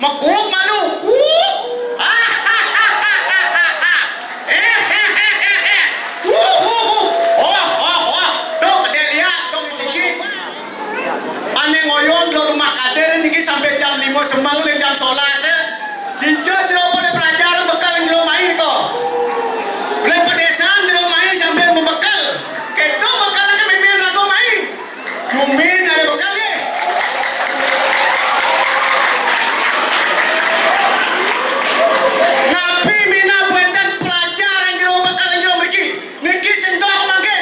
Makuk malu. Ngoyong ke rumah kader niki sampai jam 5 semang le jam 11 dijero oleh pelajaran bekal yang jero main kok. Oleh pedesaan jero main sampai membekal. Keto bekalnya memang rago main. Cumin ada bekalnya. Nabi mina buatan pelajaran jero bekal yang jero niki sentuh mangke.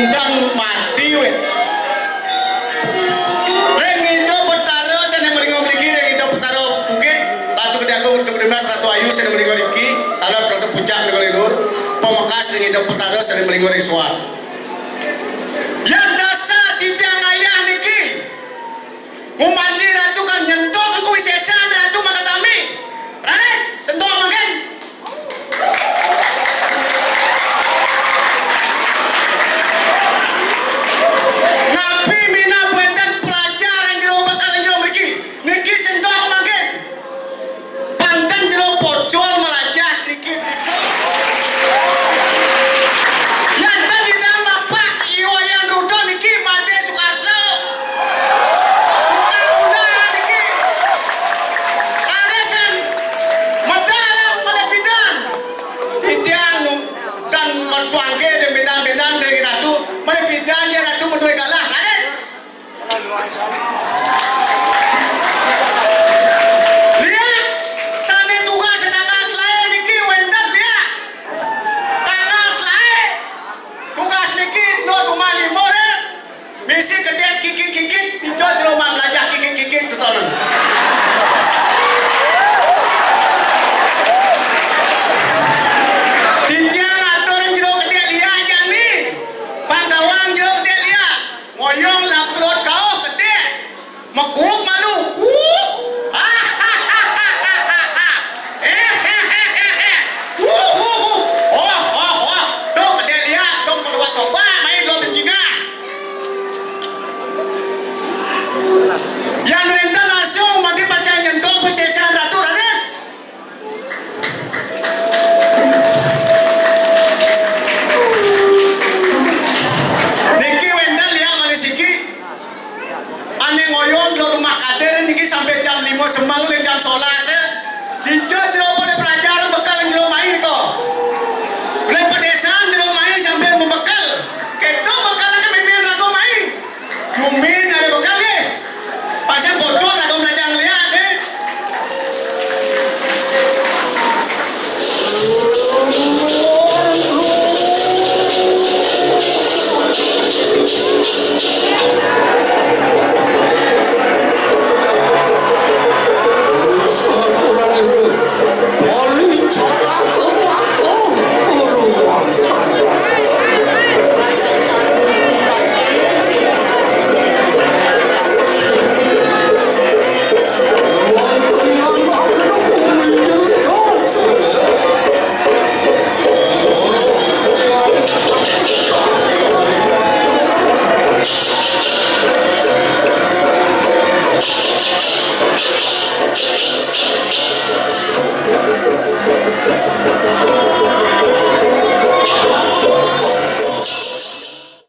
Dan mati weh. Rengido petaro sana melingo mriki rengido petaro bukit tatu kedagung untuk demas ratu ayu sana melingo riki talo ratu puncak melingo lidur Pamekasan rengido petaro sana melingo riswa. Yang dasar tidak ayah niki umandi ratu kan nyentuh ke kuisesan ratu makasami. Ranes sentuh makan. Nabi mina buatan pelajaran jero bakal jero mriki niki sentuh mangke pantan jero pocol melajah dikit yang tadi nama Pak Iwayan Rudo niki Made Sukarso bukan udara niki alasan mendalam melebidan tidian dan mensuangke dan bidang-bidang dari ratu melebidan dia ratu mendua galah Lades lihat sampai tugas tanggal selain niki wendat lihat tanggal selain tugas niki no dumali more misi kedet kikik hijau di rumah belajar kikik tutonan tinjang aturan jero kedet lihat jani Pandawang jero kedet lihat ngoyong laplot kau kedet makuk malu tuh kedet lihat dong perlu coba main lo benjingan yang rental langsung mandi pacar nyentuh pesesan ratu Ranes niki wendal lihat malisiki ane ngoyong ke rumah kader niki sampai jam 5 semang le jam 11 dijero